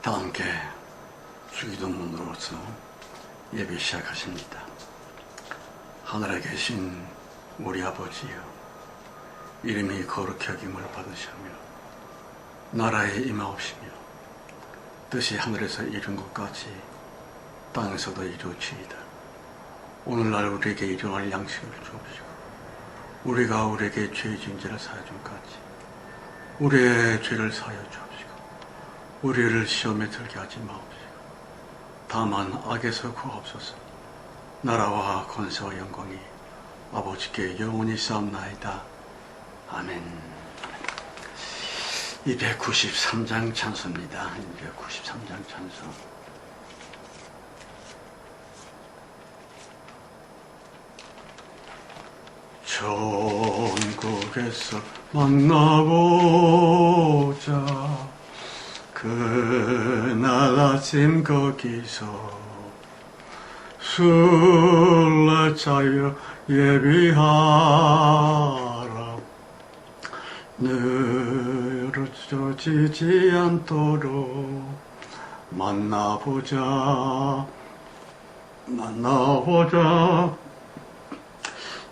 다 함께 주기도문으로서 예배 시작하십니다. 하늘에 계신 우리 아버지여, 이름이 거룩히 여김을 받으시며 나라에 임하옵시며 뜻이 하늘에서 이룬 것 같이 땅에서도 이루어지이다. 오늘날 우리에게 일용할 양식을 주옵시고 우리가 우리에게 죄 지은 자를 사하여 준 같이 우리의 죄를 사하여 주옵시고 우리를 시험에 들게 하지 마옵시고 다만 악에서 구하옵소서. 나라와 권세와 영광이 아버지께 영원히 쌓옵나이다. 아멘. 293장 찬송입니다. 293장 찬송. 천국에서 만나보자. 그날 아침 거기서 술래 차여 예비하라. 늘어지지 않도록 만나보자.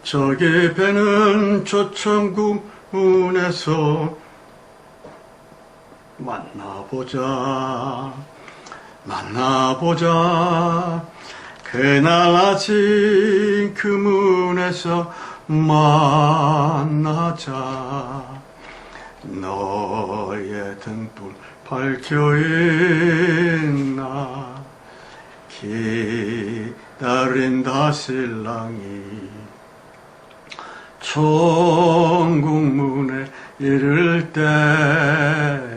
저기 배는 초천국 문에서 만나보자. 그날 아침 그 문에서 만나자. 너의 등불 밝혀있나. 기다린다 신랑이 천국 문에 이를 때에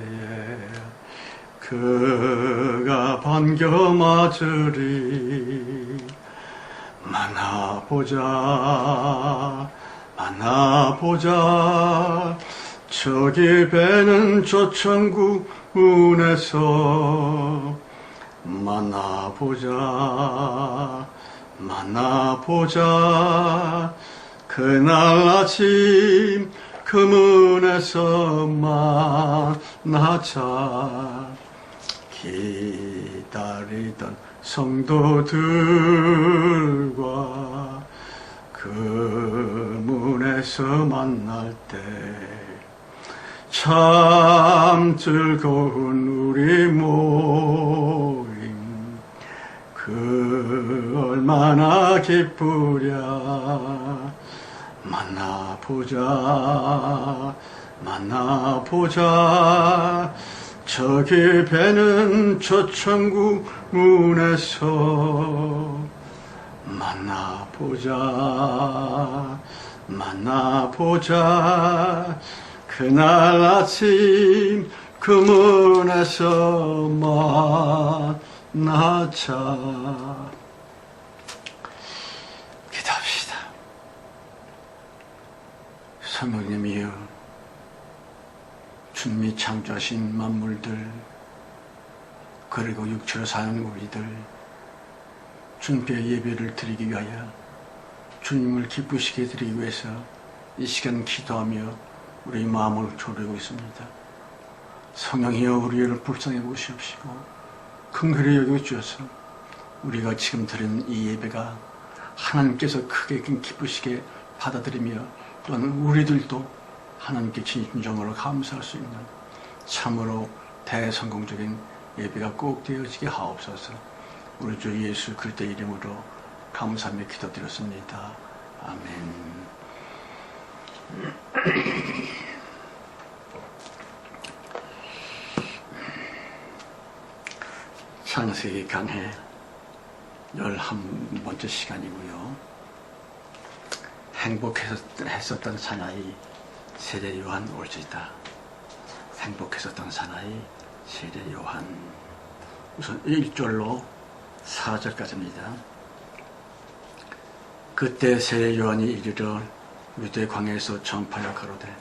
그가 반겨 맞으리. 만나보자. 저기 배는 초천국 문에서 만나보자. 그날 아침 그 문에서 만나자. 기다리던 성도들과 그 문에서 만날 때 참 즐거운 우리 모임. 그 얼마나 기쁘랴. 만나보자. 저기 배는 초천국 문에서 만나보자. 그날 아침 그 문에서 만나자. 기도합시다. 성령님이여, 주님이 창조하신 만물들, 그리고 육체로 사는 우리들, 주님께 예배를 드리기 위하여, 주님을 기쁘시게 드리기 위해서 이 시간 기도하며 우리 마음을 졸이고 있습니다. 성령이여, 우리를 불쌍히 보시옵시고 긍휼히 여겨주셔서 우리가 지금 드리는 이 예배가 하나님께서 크게 기쁘시게 받아들이며 또한 우리들도 하나님께 진정으로 감사할 수 있는 참으로 대성공적인 예배가 꼭 되어지게 하옵소서. 우리 주 예수 그리스도의 이름으로 감사하며 기도드렸습니다. 아멘. 창세기 강해 11번째 시간이고요. 행복했었던 사나이 세례 요한 올지다. 행복했었던 사나이 세례 요한. 우선 1절로 4절까지입니다. 그때 세례 요한이 이르러 유대 광야에서 전파하여 가로되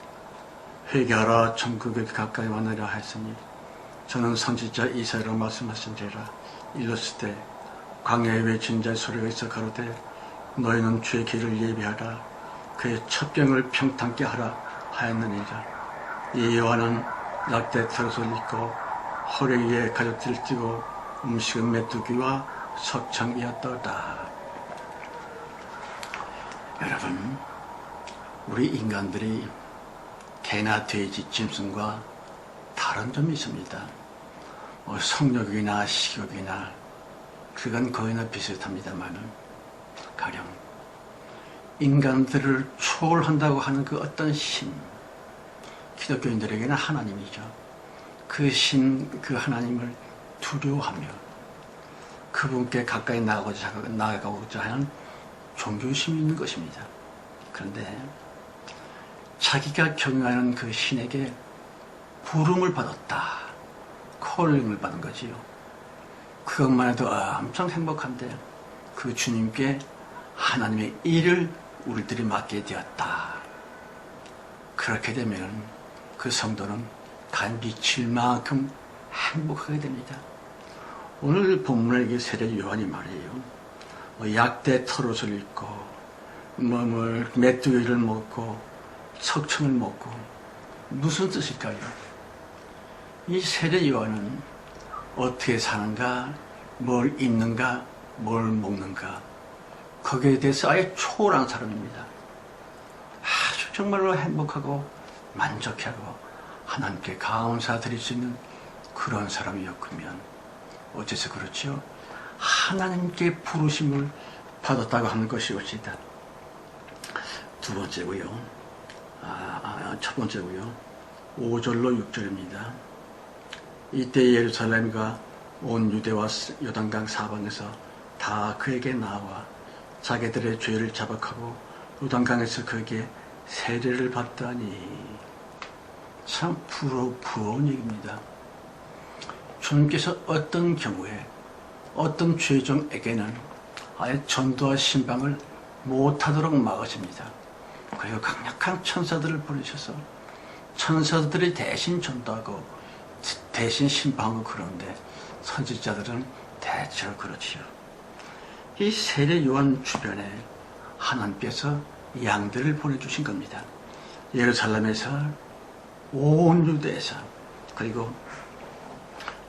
회개하라, 천국에 가까이 왔느니라 하였으니 저는 선지자 이사야로 말씀하신지라. 이르시되 광야에 외친 자의 소리가 있어 가로되 너희는 주의 길을 예비하라, 그의 첩경을 평탄케 하라 하였느니라. 이 요한은 약대 털옷을 입고 허리 위에 가족들을 띠고 음식은 메뚜기와 석청이었더라. 여러분, 우리 인간들이 개나 돼지, 짐승과 다른 점이 있습니다. 성욕이나 식욕이나 그건 거의나 비슷합니다만 가령 인간들을 초월한다고 하는 그 어떤 신, 기독교인들에게는 하나님이죠. 그 신, 그 하나님을 두려워하며 그분께 가까이 나아가고자 하는 종교심이 있는 것입니다. 그런데 자기가 경외하는 그 신에게 부름을 받았다, 콜링을 받은 거지요. 그것만 해도 엄청 행복한데 그 주님께 하나님의 일을 우리들이 맡게 되었다. 그렇게 되면 그 성도는 간 미칠 만큼 행복하게 됩니다. 오늘 본문의 세례 요한이 말이에요. 약대 털옷을 입고 메뚜기를 먹고 석청을 먹고 무슨 뜻일까요? 이 세례 요한은 어떻게 사는가, 뭘 입는가, 뭘 먹는가, 거기에 대해서 아예 초월한 사람입니다. 아주 정말로 행복하고 만족하고 하나님께 감사드릴 수 있는 그런 사람이었으면 어째서 그렇지요? 하나님께 부르심을 받았다고 하는 것이었습니다. 두 번째고요. 첫 번째고요. 5절로 6절입니다. 이때 예루살렘과 온 유대와 요단강 사방에서 다 그에게 나와 자기들의 죄를 자박하고 요단강에서 그에게 세례를 받다니. 참 부러운 얘기입니다. 주님께서 어떤 경우에 어떤 죄종에게는 아예 전도와 신방을 못하도록 막으십니다. 그리고 강력한 천사들을 보내셔서 천사들이 대신 전도하고 대신 신방하고, 그런데 선지자들은 대체로 그렇지요. 이 세례 요한 주변에 하나님께서 양들을 보내주신 겁니다. 예루살렘에서, 온 유대에서, 그리고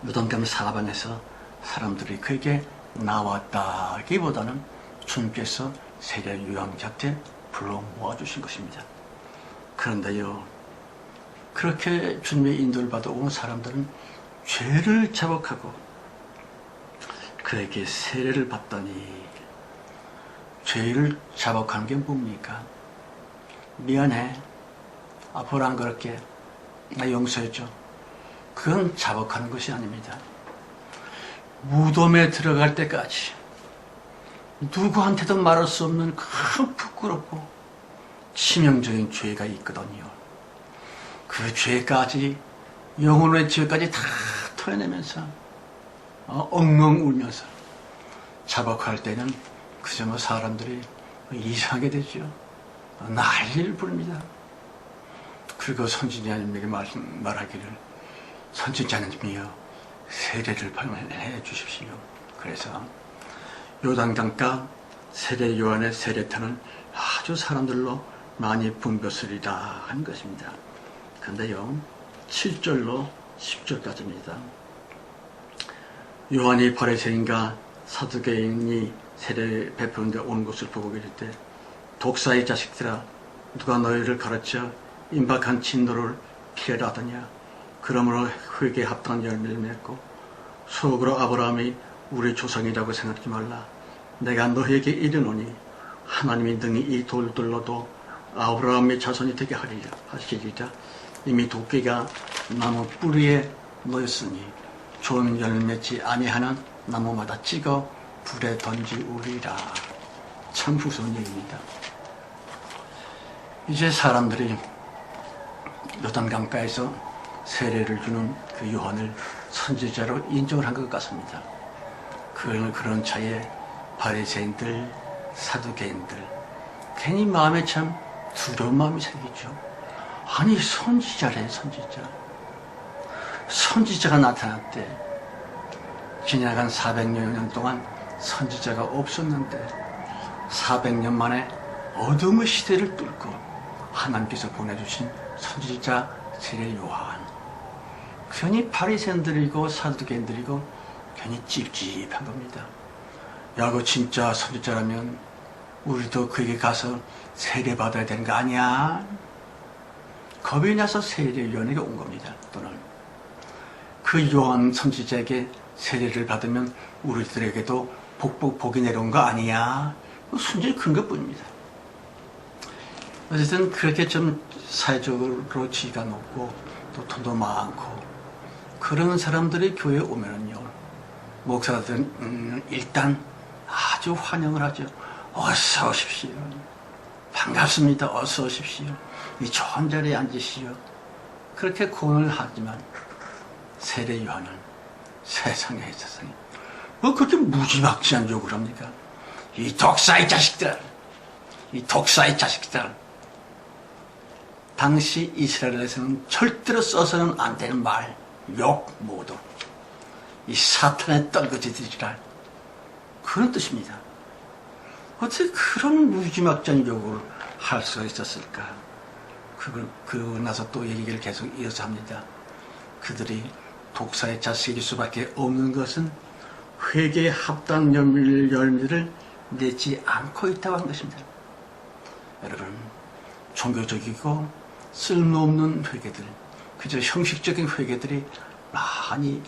요단강 사방에서 사람들이 그에게 나왔다기보다는 주님께서 세례 요한 곁에 불러 모아주신 것입니다. 그런데요, 그렇게 주님의 인도를 받아 온 사람들은 죄를 자복하고 그에게 세례를 받더니, 죄를 자복하는 게 뭡니까? 미안해, 앞으로 안 그럴게, 나 용서해줘. 그건 자복하는 것이 아닙니다. 무덤에 들어갈 때까지 누구한테도 말할 수 없는 큰 부끄럽고 치명적인 죄가 있거든요. 그 죄까지, 영혼의 죄까지 다 토해내면서 엉엉 울면서 자복할 때는 그저 사람들이 이상하게 되죠. 난리를 부릅니다. 그리고 선지자님에게 말하기를, 선지자님이여 세례를 해 주십시오. 그래서 요단강가 세례 요한의 세례터는 아주 사람들로 많이 붐볐으리라 한 것입니다. 그런데요, 7절로 10절까지입니다. 요한이 바리새인과 사두개인이 세례 베푸는데 온 것을 보고 계실 때, 독사의 자식들아, 누가 너희를 가르쳐 임박한 진노를 피하라 하더냐? 그러므로 회개에 합당한 열매를 맺고 속으로 아브라함이 우리 조상이라고 생각하지 말라. 내가 너희에게 이르노니 하나님이 능히 이 돌들로도 아브라함의 자손이 되게 하시리라. 이미 도끼가 나무 뿌리에 놓였으니 좋은 열매 맺지 아니하는 나무마다 찍어 불에 던지우리라. 참 무서운 얘기입니다. 이제 사람들이 요단강가에서 세례를 주는 그 요한을 선지자로 인정을 한 것 같습니다. 그런 차에 바리새인들, 사두개인들, 괜히 마음에 참 두려운 마음이 생기죠. 아니, 선지자래, 선지자. 선지자가 나타났대. 지나간 400년 동안 선지자가 없었는데 400년 만에 어둠의 시대를 뚫고 하나님께서 보내주신 선지자 세례 요한. 괜히 바리새인들이고 사두개인들이고 괜히 찝찝한 겁니다. 야, 그 진짜 선지자라면 우리도 그에게 가서 세례받아야 되는 거 아니야? 겁이 나서 세례요한에게 온 겁니다. 또는 그 요한 선지자에게 세례를 받으면 우리들에게도 복이 내려온 거 아니야? 순전히 큰 것뿐입니다. 어쨌든 그렇게 좀 사회적으로 지위가 높고 또 돈도 많고 그런 사람들이 교회에 오면은요, 목사들은 일단 아주 환영을 하죠. 어서 오십시오. 반갑습니다. 어서 오십시오. 이 좋은 자리에 앉으시오. 그렇게 고언을 하지만 세례 요한은 세상에 뭐 그렇게 무지막지한 욕을 합니까? 이 독사의 자식들, 이 독사의 자식들. 당시 이스라엘에서는 절대로 써서는 안 되는 말, 욕 모두 이 사탄의 떨거지들이라 그런 뜻입니다. 어떻게 그런 무지막지한 욕을 할 수가 있었을까? 그러고 나서 또 얘기를 계속 이어서 합니다. 그들이 독사의 자식일 수밖에 없는 것은 회개의 합당 열매를 내지 않고 있다고 한 것입니다. 여러분, 종교적이고 쓸모없는 회개들, 그저 형식적인 회개들이 많이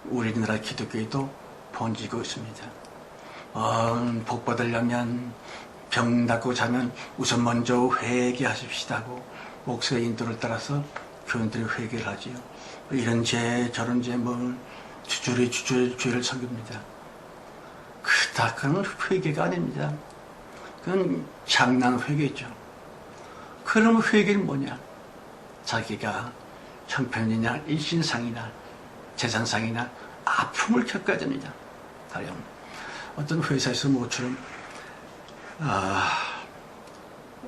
우리나라 기독교에도 번지고 있습니다. 복 받으려면 병 낫고 자면 우선 먼저 회개하십시다 하고 목사의 인도를 따라서 교인들이 회개를 하지요. 이런 죄 저런 죄 뭐 주저리 죄를 섬깁니다. 그건 회개가 아닙니다. 그건 장난 회개죠. 그럼 회개는 뭐냐? 자기가 형편이나 일신상이나 재산상이나 아픔을 겪어야 됩니다. 가령 어떤 회사에서 모처럼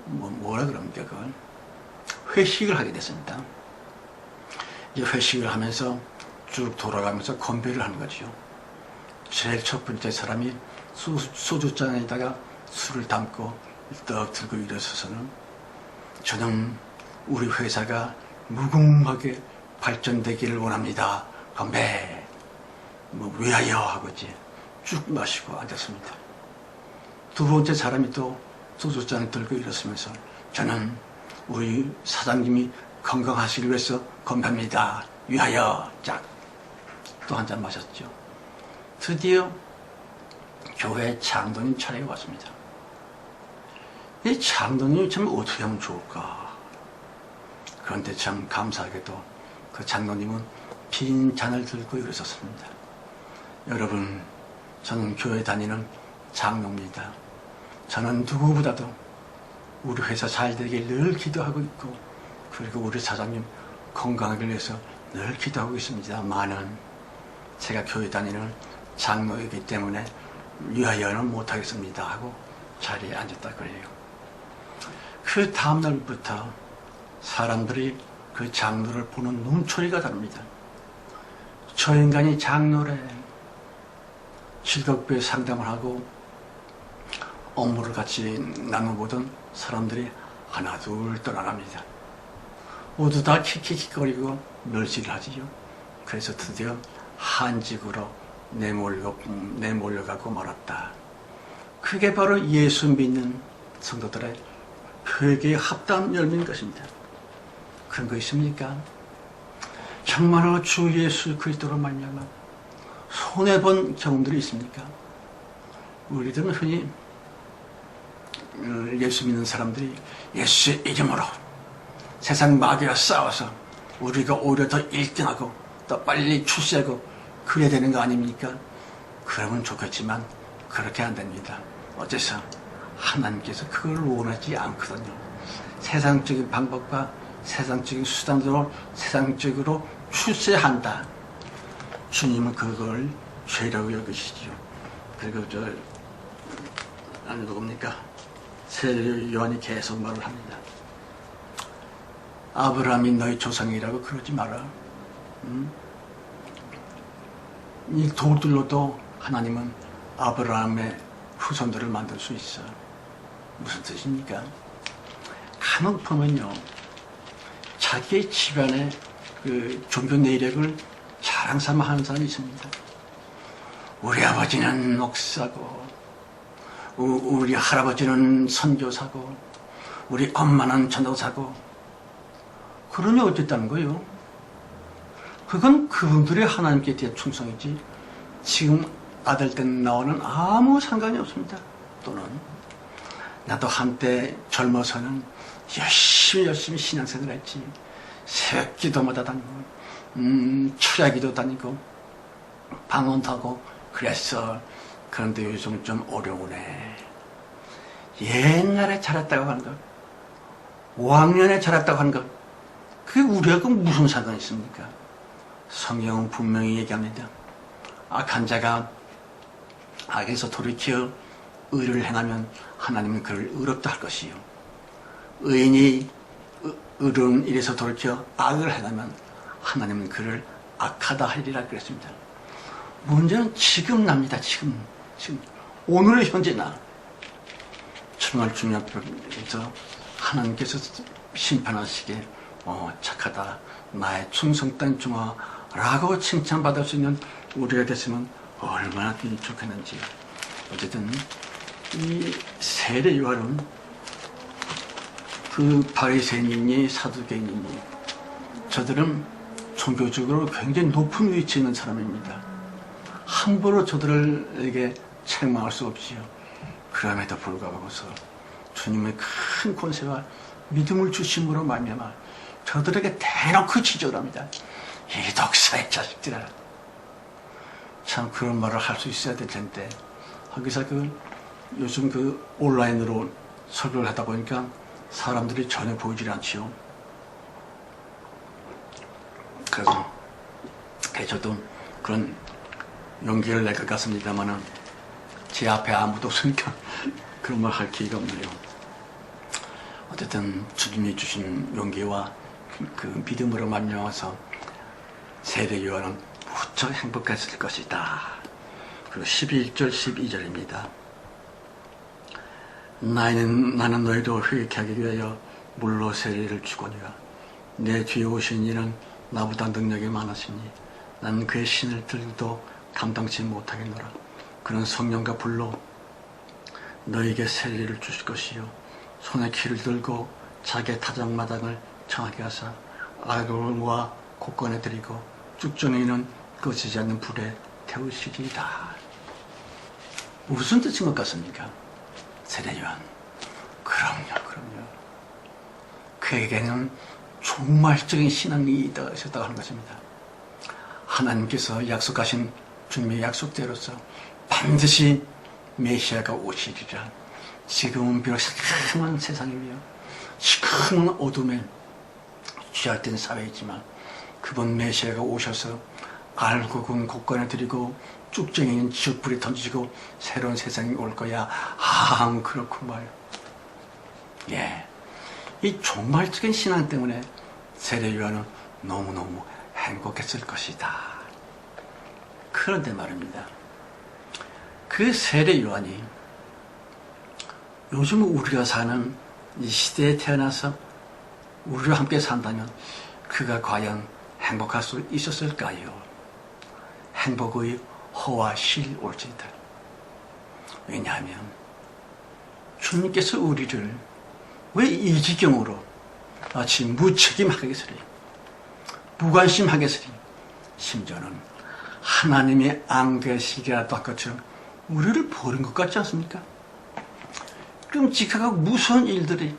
뭐라 그럽니까? 그건 회식을 하게 됐습니다. 이제 회식을 하면서 쭉 돌아가면서 건배를 하는 거죠. 제일 첫 번째 사람이 소주잔에다가 술을 담고 떡 들고 일어서서는 저는 우리 회사가 무궁하게 발전되기를 원합니다. 건배! 뭐 위하여 하고 이제 쭉 마시고 앉았습니다. 두 번째 사람이 또 소주잔을 들고 일어서면서 저는 우리 사장님이 건강하시기 위해서 건배합니다. 위하여! 짝! 또 한 잔 마셨죠. 드디어 교회 장로님 차례가 왔습니다. 이 장로님이 참 어떻게 하면 좋을까? 그런데 참 감사하게도 그 장로님은 빈 잔을 들고 일어섰습니다. 여러분, 저는 교회 다니는 장로입니다. 저는 누구보다도 우리 회사 잘 되길 늘 기도하고 있고, 그리고 우리 사장님 건강하기 위해서 늘 기도하고 있습니다만은 제가 교회 다니는 장로이기 때문에 위하여는 못하겠습니다 하고 자리에 앉았다 그래요. 그 다음날부터 사람들이 그 장로를 보는 눈초리가 다릅니다. 저 인간이 장로래. 즐겁게 상담을 하고 업무를 같이 나눠보던 사람들이 하나 둘 떠나갑니다. 모두 다 킥킥거리고 멸시를 하지요. 그래서 드디어 한직으로 내몰려가고 말았다. 그게 바로 예수 믿는 성도들의 회개의 합당 열매인 것입니다. 그런 거 있습니까? 정말로 주 예수 그리스도로 말미암아 손해본 경험들이 있습니까? 우리들은 흔히 예수 믿는 사람들이 예수의 이름으로 세상 마귀와 싸워서 우리가 오히려 더 1등하고 더 빨리 출세하고 그래야 되는 거 아닙니까? 그러면 좋겠지만 그렇게 안 됩니다. 어째서? 하나님께서 그걸 원하지 않거든요. 세상적인 방법과 세상적인 수단으로 세상적으로 출세한다. 주님은 그걸 죄라고 여기시죠. 그리고 누굽니까? 세례 요한이 계속 말을 합니다. 아브라함이 너희 조상이라고 그러지 마라. 이 돌들로도 하나님은 아브라함의 후손들을 만들 수 있어. 무슨 뜻입니까? 간혹 보면요, 자기의 집안에 그 종교 내력을 자랑 삼아 하는 사람이 있습니다. 우리 아버지는 목사고, 우리 할아버지는 선교사고, 우리 엄마는 전도사고. 그러니 어쨌다는 거예요? 그건 그분들의 하나님께 대한 충성이지 지금 아들 때 나오는 아무 상관이 없습니다. 또는 나도 한때 젊어서는 열심히 신앙생활을 했지. 새벽 기도마다 다니고 철야기도 다니고 방언도 하고 그랬어. 그런데 요즘 좀 어려우네. 옛날에 자랐다고 하는 것, 5학년에 자랐다고 하는 것, 그게 우리하고 무슨 상관이 있습니까? 성경은 분명히 얘기합니다. 악한 자가 악에서 돌이켜 의를 행하면 하나님은 그를 의롭다 할 것이요, 의인이 의로운 일에서 돌이켜 악을 행하면 하나님은 그를 악하다 하리라 그랬습니다. 문제는 지금 납니다. 지금 오늘 현재 나 정말 주님 앞에서 하나님께서 심판하시기에 착하다, 나의 충성된 종아 라고 칭찬받을 수 있는 우리가 됐으면 얼마나 좋겠는지. 어쨌든 이 세례 요한은 그 바리새인이니 사두개인이니 저들은 종교적으로 굉장히 높은 위치에 있는 사람입니다. 함부로 저들에게 책망할 수 없지요. 그럼에도 불구하고서 주님의 큰 권세와 믿음을 주심으로 말미암아 저들에게 대놓고 지적을 합니다. 이 독사의 자식들아. 참 그런 말을 할 수 있어야 될 텐데, 거기서 요즘 온라인으로 설교를 하다 보니까 사람들이 전혀 보이질 않지요. 그래서 저도 그런 용기를 낼 것 같습니다만은 제 앞에 아무도 없으니까 그런 말 할 기회가 없네요. 어쨌든 주님이 주신 용기와 그 믿음으로 말미암아서 세례 요한은 무척 행복했을 것이다. 그리고 11절 12절입니다. 나는 너희도 회개하게 위하여 물로 세례를 주거니와 내 뒤에 오신 이는 나보다 능력이 많으시니 나는 그의 신을 들도 감당치 못하겠노라. 그는 성령과 불로 너희에게 세례를 주실 것이요 손에 키를 들고 자기의 타작마당을 정하게 하사 아그론과 곳간에 드리고 쭉정이는 꺼지지 않는 불에 태우시리이다. 무슨 뜻인 것 같습니까? 세례 요한. 그럼요. 그에게는 종말적인 신앙이 있었다고 하는 것입니다. 하나님께서 약속하신 주님의 약속대로서 반드시 메시아가 오시리라. 지금은 비록 시커먼 세상이며 시커먼 어둠에 취약된 사회이지만 그분 메시아가 오셔서 알곡은 곳간에 드리고 쭉정이는 지옥불에 던지고 새로운 세상이 올 거야. 그렇고 말이야. 예, 이 종말적인 신앙 때문에 세례 요한은 너무너무 행복했을 것이다. 그런데 말입니다. 그 세례 요한이 요즘 우리가 사는 이 시대에 태어나서 우리와 함께 산다면 그가 과연 행복할 수 있었을까요? 행복의 허와 실 올지이다. 왜냐하면 주님께서 우리를 왜 이 지경으로 마치 무책임하겠으리, 무관심하겠으리, 심지어는 하나님의 앙대시리라도 할 것처럼 우리를 버린 것 같지 않습니까? 끔찍하고 무서운 일들이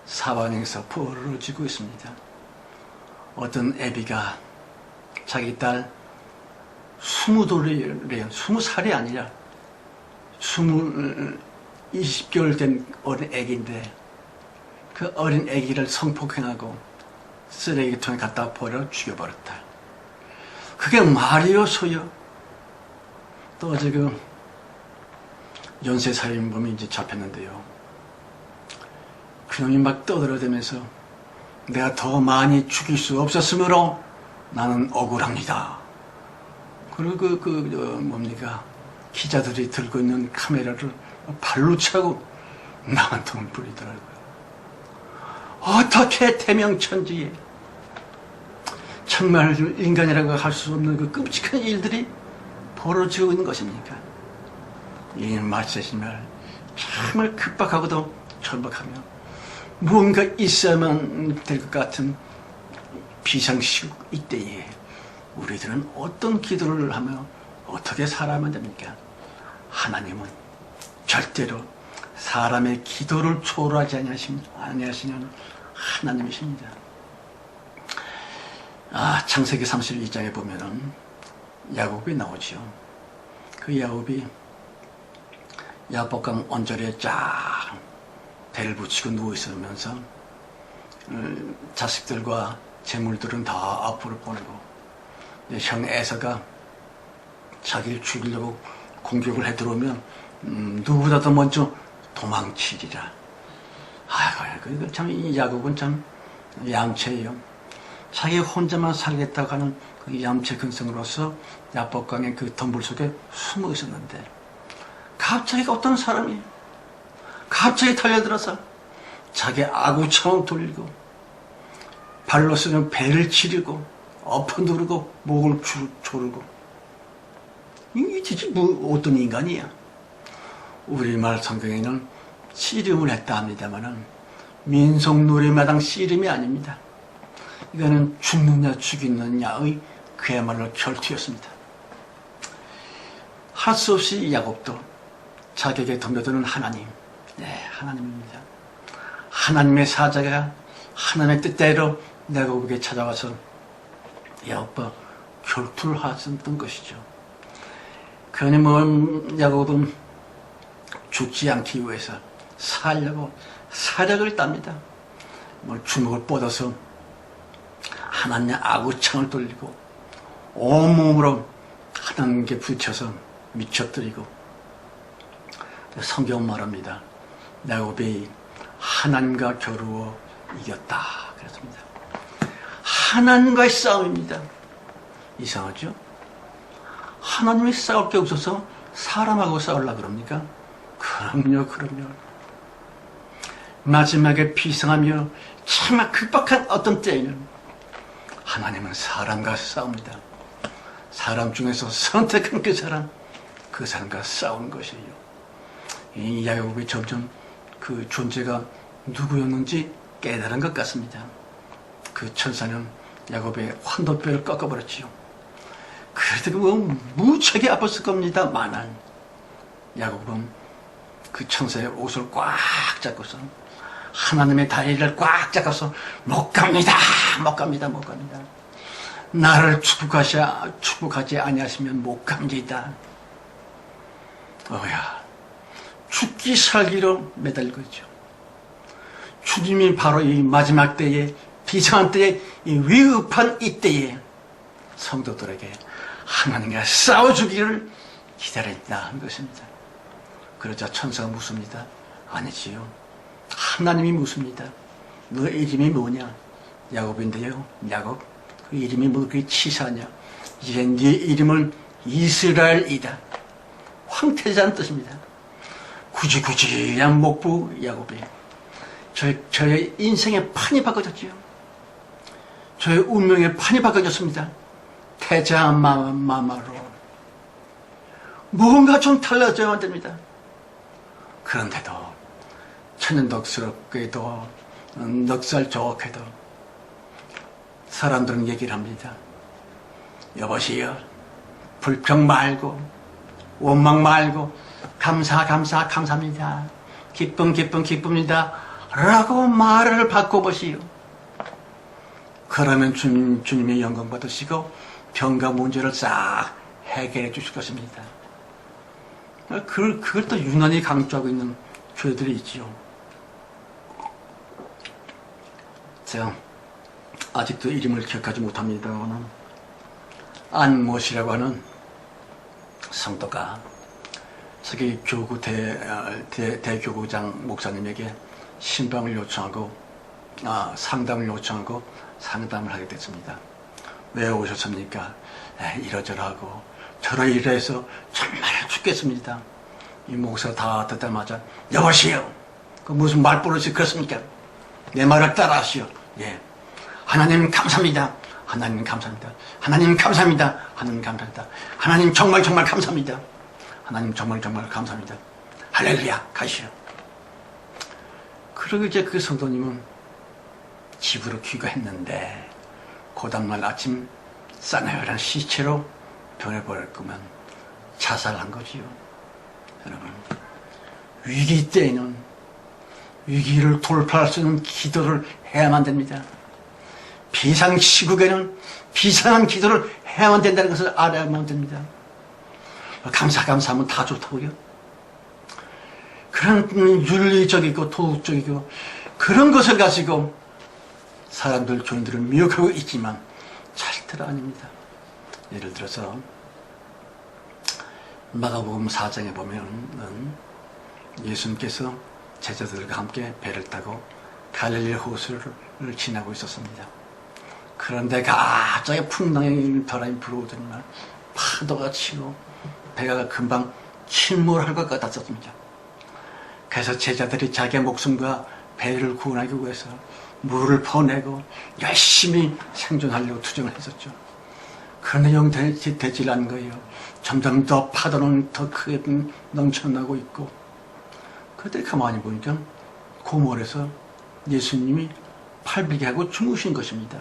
사방에서 벌어지고 있습니다. 어떤 애비가 자기 딸 20살이 아니라 20개월 된 어린 애기인데 그 어린 애기를 성폭행하고 쓰레기통에 갖다 버려 죽여버렸다. 그게 말이요 소요? 또 어제 연쇄살인범이 이제 잡혔는데요. 그놈이 막 떠들어대면서 내가 더 많이 죽일 수 없었으므로 나는 억울합니다. 그리고 뭡니까? 기자들이 들고 있는 카메라를 발로 차고 나한통을 부리더라고요. 어떻게 대명천지에 정말 인간이라고 할 수 없는 그 끔찍한 일들이 벌어지고 있는 것입니까? 이 말세심을 정말 급박하고도 절박하며 무언가 있어야만 될 것 같은 비상시국 이때에 우리들은 어떤 기도를 하며 어떻게 살아야만 됩니까? 하나님은 절대로 사람의 기도를 초월하지 아니하시는 하나님이십니다. 창세기 32장에 보면은 야곱이 나오지요. 그 야곱이 야복강 언저리에 쫙 배를 붙이고 누워있으면서 자식들과 재물들은 다 앞으로 보내고 형 에서가 자기를 죽이려고 공격을 해 들어오면 누구보다도 먼저 도망치리라. 아이고, 참, 이 야곱은 참 얌체예요. 자기 혼자만 살겠다고 하는 그 얌체 근성으로서 야복강의 그 덤불 속에 숨어 있었는데, 갑자기 어떤 사람이 갑자기 달려들어서 자기 아구창을 돌리고 발로 쓰는 배를 치르고 엎어 누르고 목을 조르고, 이게 진짜 어떤 인간이야? 우리말 성경에는 씨름을 했다 합니다만은 민속놀이마당 씨름이 아닙니다. 이거는 죽느냐 죽이느냐의 그야말로 결투였습니다. 할 수 없이 야곱도 자기에게 덤벼드는 하나님, 하나님입니다. 하나님의 사자가 하나님의 뜻대로 야곱에게 찾아와서 야곱과 결투를 하셨던 것이죠. 그러니 야곱은 죽지 않기 위해서 살려고 사력을 땁니다. 주먹을 뻗어서 하나님의 아구창을 돌리고 온몸으로 하나님께 부딪혀서 미쳐뜨리고, 성경은 말합니다. 야곱이 하나님과 겨루어 이겼다 그랬습니다. 하나님과의 싸움입니다. 이상하죠? 하나님이 싸울 게 없어서 사람하고 싸우려고 그럽니까? 그럼요. 마지막에 비상하며 참 급박한 어떤 때에는 하나님은 사람과 싸웁니다. 사람 중에서 선택한 그 사람과 싸우는 것이에요. 이 야곱이 점점 그 존재가 누구였는지 깨달은 것 같습니다. 그 천사는 야곱의 환도뼈를 꺾어버렸지요. 그래도 무척이 아팠을 겁니다. 만한 야곱은 그 천사의 옷을 꽉 잡고서 하나님의 다리를 꽉 잡아서 못 갑니다. 나를 축복하지 아니하시면 못 갑니다. 죽기 살기로 매달리고 있죠. 주님이 바로 이 마지막 때에, 비상한 때에, 이 위급한 이때에 성도들에게 하나님과 싸워주기를 기다렸다 하는 것입니다. 그러자 천사가 묻습니다. 아니지요. 하나님이 묻습니다. 너 이름이 뭐냐? 야곱인데요. 야곱, 그 이름이 뭐 그렇게 치사하냐? 이제 네 이름은 이스라엘이다. 황태자는 뜻입니다. 구지구지한 목부 야곱이 저의 인생의 판이 바꿔졌지요. 저의 운명의 판이 바꿔졌습니다. 태자 마마로 무언가 좀 달라져야만 됩니다. 그런데도 천연덕스럽게도 넉살 좋게도 사람들은 얘기를 합니다. 여보시여, 불평 말고 원망 말고 감사합니다. 기쁩니다. 라고 말을 바꿔보시오. 그러면 주님의 영광 받으시고 병과 문제를 싹 해결해 주실 것입니다. 그걸 또 유난히 강조하고 있는 교회들이 있지요. 제가 아직도 이름을 기억하지 못합니다만 안못이라고 하는 성도가 자기 교구 대교구장 목사님에게 신방을 요청하고 상담을 요청하고 상담을 하게 됐습니다. 왜 오셨습니까? 이러저러하고 저러이러해서 정말 죽겠습니다. 이 목사가 다 듣자마자 여보시오, 그 무슨 말버릇이 그렇습니까? 내 말을 따라하시오. 예, 하나님 감사합니다. 하나님 감사합니다. 하나님 감사합니다. 하나님 감사합니다. 하나님 정말 감사합니다. 하나님 정말 감사합니다. 할렐루야 가시오. 그러고 이제 그 성도님은 집으로 귀가했는데 그 다음날 아침 싸나요란 시체로 변해버렸구만. 자살한 거지요. 여러분, 위기 때에는 위기를 돌파할 수 있는 기도를 해야만 됩니다. 비상시국에는 비상한 기도를 해야만 된다는 것을 알아야만 됩니다. 감사하면 다 좋다고요? 그런 윤리적이고 도덕적이고 그런 것을 가지고 사람들, 교인들을 미혹하고 있지만 절대로 아닙니다. 예를 들어서 마가복음 4장에 보면은 예수님께서 제자들과 함께 배를 타고 갈릴리 호수를 지나고 있었습니다. 그런데 갑자기 풍랑이 바람이 불어오더니만 파도가 치고 배가 금방 침몰할 것 같았습니다. 그래서 제자들이 자기의 목숨과 배를 구원하기 위해서 물을 퍼내고 열심히 생존하려고 투정을 했었죠. 그런데 되질 않은 거예요. 점점 더 파도는 더 크게 넘쳐나고 있고, 그때 가만히 보니까 고물에서 예수님이 팔베개 하고 주무신 것입니다.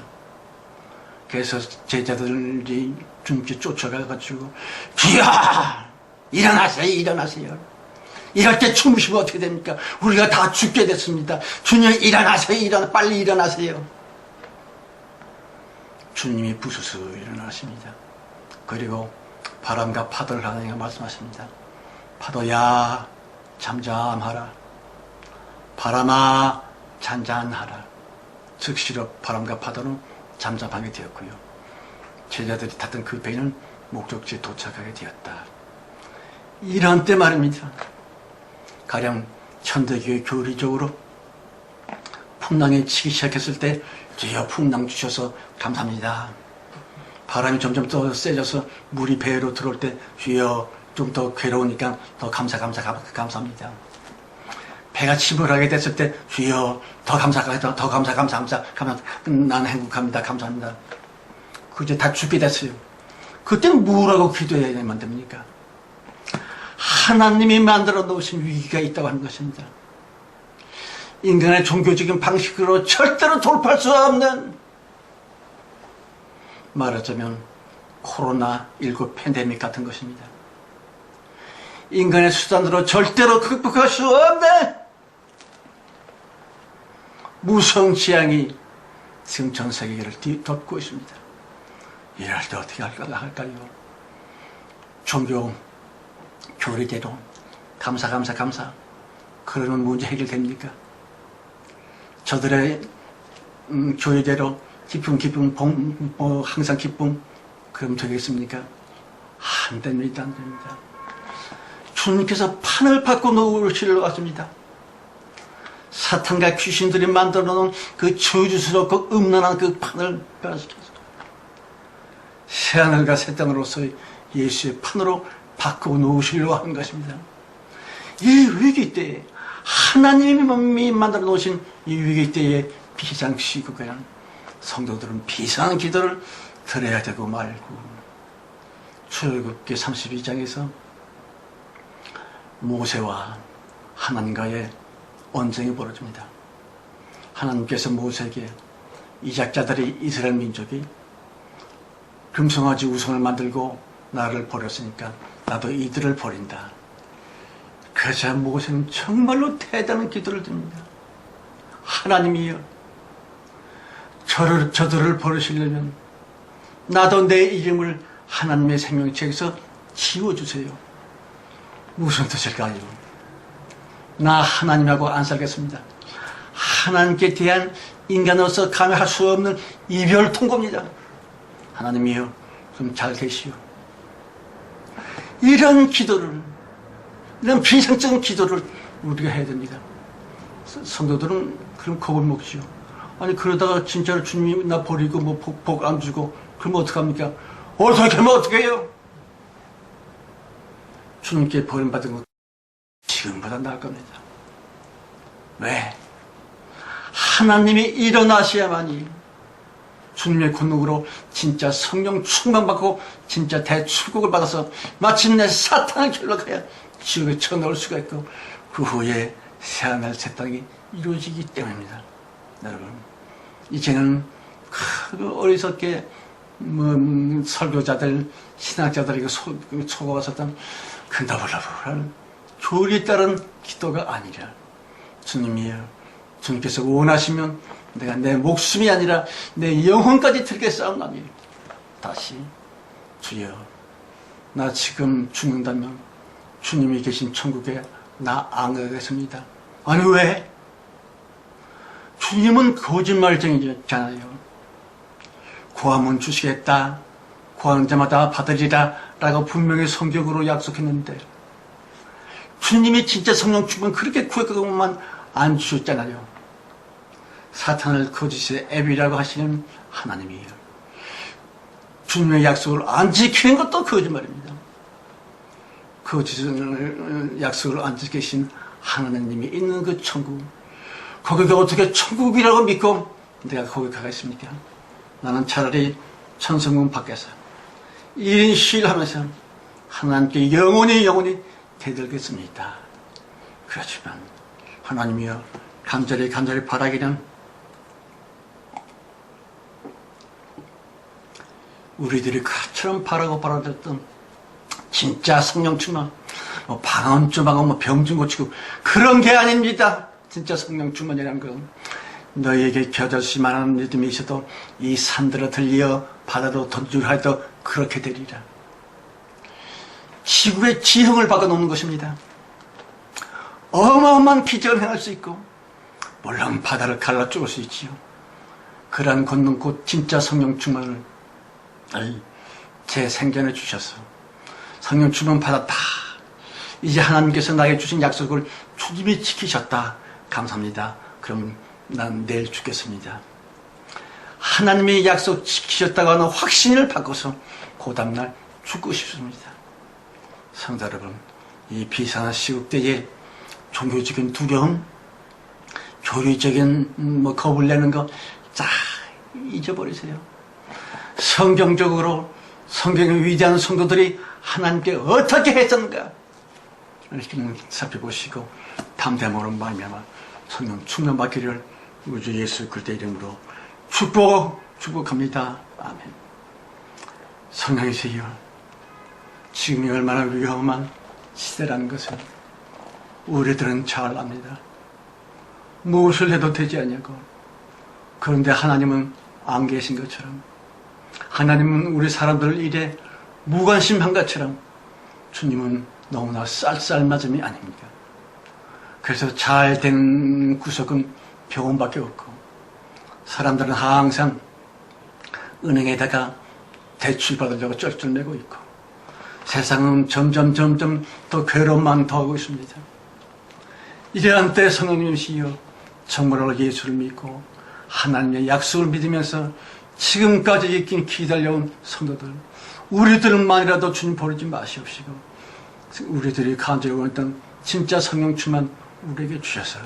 그래서 제자들이 주님께 쫓아가가지고 주여 일어나세요. 이럴 때 주무시면 어떻게 됩니까? 우리가 다 죽게 됐습니다. 주님 일어나세요. 빨리 일어나세요. 주님이 부스스 일어나십니다. 그리고 바람과 파도를 하나님가 말씀하십니다. 파도야 잠잠하라. 바람아 잔잔하라. 즉시로 바람과 파도는 잠잠하게 되었고요. 제자들이 탔던 그 배는 목적지에 도착하게 되었다. 이런 때 말입니다. 가령 천대교회 교리적으로 풍랑이 치기 시작했을 때 주여 풍랑 주셔서 감사합니다. 바람이 점점 더 세져서 물이 배로 들어올 때 주여 좀 더 괴로우니까 더 감사합니다. 배가 침몰하게 됐을 때 주여 더 감사 난 행복합니다. 감사합니다. 그제 다 죽게 됐어요. 그때는 뭐라고 기도해야만 됩니까? 하나님이 만들어 놓으신 위기가 있다고 하는 것입니다. 인간의 종교적인 방식으로 절대로 돌파할 수 없는, 말하자면 코로나19 팬데믹 같은 것입니다. 인간의 수단으로 절대로 극복할 수 없는 무서운 재앙이 지금 전 세계를 덮고 있습니다. 이럴 때 어떻게 할까요? 종교 교리대로 감사 그러면 문제 해결됩니까? 저들의 교리대로 기쁨 항상 기쁨 그럼 되겠습니까? 안 됩니다. 주님께서 판을 받고 놓으시러 왔습니다. 사탄과 귀신들이 만들어 놓은 그 저주스럽고 음란한 그 판을 변화시켜서 새하늘과 새 땅으로서의 예수의 판으로 바꾸어 놓으시려고 하는 것입니다. 이 위기 때에 하나님이 만들어 놓으신 이 위기 때에 비상시국에 성도들은 비상한 기도를 드려야 되고 말고, 출애굽기 32장에서 모세와 하나님과의 언쟁이 벌어집니다. 하나님께서 모세에게 이적자들이 이스라엘 민족이 금송아지 우상을 만들고 나를 버렸으니까 나도 이들을 버린다. 그래서 모세는 정말로 대단한 기도를 드립니다. 하나님이여, 저들을 버리시려면 나도 내 이름을 하나님의 생명책에서 지워주세요. 무슨 뜻일까요? 나 하나님하고 안 살겠습니다. 하나님께 대한 인간으로서 감행할 수 없는 이별 통고입니다. 하나님이여, 좀 잘 계시오. 이런 기도를, 이런 비상적인 기도를 우리가 해야 됩니다. 성도들은 그럼 겁을 먹지요. 아니 그러다가 진짜로 주님이 나 버리고 뭐 복 안 주고 그러면 어떡합니까? 어떻게 하면 어떡해요? 주님께 버림받은 것 지금보다 나을 겁니다. 왜? 하나님이 일어나셔야만이 주님의 권능으로 진짜 성령 충만받고 진짜 대출국을 받아서 마침내 사탄을 결박하여 지옥에 쳐넣을 수가 있고 그 후에 새하늘 새 땅이 이루어지기 때문입니다. 여러분, 이제는 어리석게 설교자들, 신학자들에게 속아왔었던 그 너블너블한 교리에 따른 기도가 아니라 주님이여, 주님께서 원하시면 내가 내 목숨이 아니라 내 영혼까지 드리겠사옵나니 다시 주여, 나 지금 죽는다면 주님이 계신 천국에 나 안 가겠습니다. 아니 왜? 주님은 거짓말쟁이잖아요. 구하면 주시겠다, 구하는 자마다 받으리라 라고 분명히 성경으로 약속했는데 주님이 진짜 성령 충만 그렇게 구했건만 안 주셨잖아요. 사탄을 거짓의 앱이라고 하시는 하나님이에요. 주님의 약속을 안 지키는 것도 거짓말입니다. 거짓을 약속을 안 지키신 하나님이 있는 그 천국, 거기가 어떻게 천국이라고 믿고 내가 거기 가겠습니까? 나는 차라리 천성문 밖에서 1인 시일하면서 하나님께 영원히 대들겠습니다. 그렇지만 하나님이여, 간절히 바라기는 우리들이 그처럼 바라고 바라던 진짜 성령 충만, 방언 좀 하고 병 좀 고치고 그런 게 아닙니다. 진짜 성령 충만이라는 건 너희에게 겨자씨 많은 믿음이 있어도 이 산들을 들려 바다로 던지려 해도 그렇게 되리라. 지구의 지형을 바꿔놓는 것입니다. 어마어마한 기적을 행할 수 있고 물론 바다를 갈라 쪼을 수 있지요. 그러한 권능 곧 진짜 성령 충만을 제 생전에 주셔서 성령 충만 받았다. 이제 하나님께서 나에게 주신 약속을 주님이 지키셨다. 감사합니다. 그럼 난 내일 죽겠습니다. 하나님이 약속 지키셨다고 하는 확신을 바꿔서 그 다음날 죽고 싶습니다. 성도 여러분, 이 비상한 시국대에 종교적인 두려움, 교리적인 겁을 내는 거 다 잊어버리세요. 성경적으로 성경의 위대한 성도들이 하나님께 어떻게 했었는가 이렇게 살펴보시고 담대함으로 말미암아 성령 충만받기를 우주 예수 그리스도의 이름으로 축복합니다. 아멘. 성령이세요, 지금이 얼마나 위험한 시대라는 것을 우리들은 잘 압니다. 무엇을 해도 되지 않냐고. 그런데 하나님은 안 계신 것처럼, 하나님은 우리 사람들 일에 무관심한 것처럼 주님은 너무나 쌀쌀맞음이 아닙니까? 그래서 잘된 구석은 병원밖에 없고 사람들은 항상 은행에다가 대출 받으려고 쩔쩔매고 있고 세상은 점점 더 괴로움만 더하고 있습니다. 이러한 때 성령님이시여, 정말로 예수를 믿고 하나님의 약속을 믿으면서 지금까지 기다려온 성도들, 우리들만이라도 주님 버리지 마시옵시고 우리들이 간절히 원했던 진짜 성령 충만 우리에게 주셔서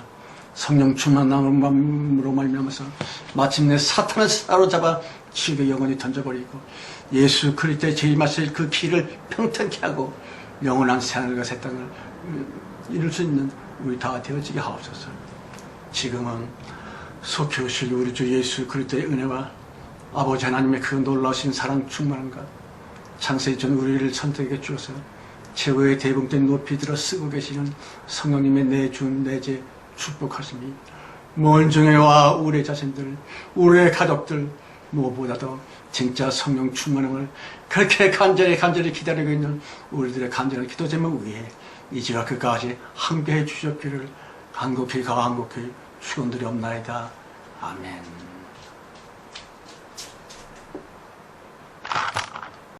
성령 충만함으로 말미암아서 마침내 사탄을 사로잡아 지옥에 영원히 던져버리고 예수 그리스도의 재림하실 그 길을 평탄케 하고 영원한 새하늘과 새 땅을 이룰 수 있는 우리 다 되어지게 하옵소서. 지금은 속히 오실 우리 주 예수 그리스도의 은혜와 아버지 하나님의 그 놀라우신 사랑 충만함과 창세기 전 우리를 선택해 주어서 최고의 대봉된 높이 들어 쓰고 계시는 성령님의 내준 내재 축복하시니 먼 중에와 우리 자신들, 우리의 가족들 무엇보다도 진짜 성령 충만함을 그렇게 간절히 기다리고 있는 우리들의 간절한 기도 제목 위에 이제와 그까지 함께해 주셨기를 간곡히 축원드리옵나이다. 아멘.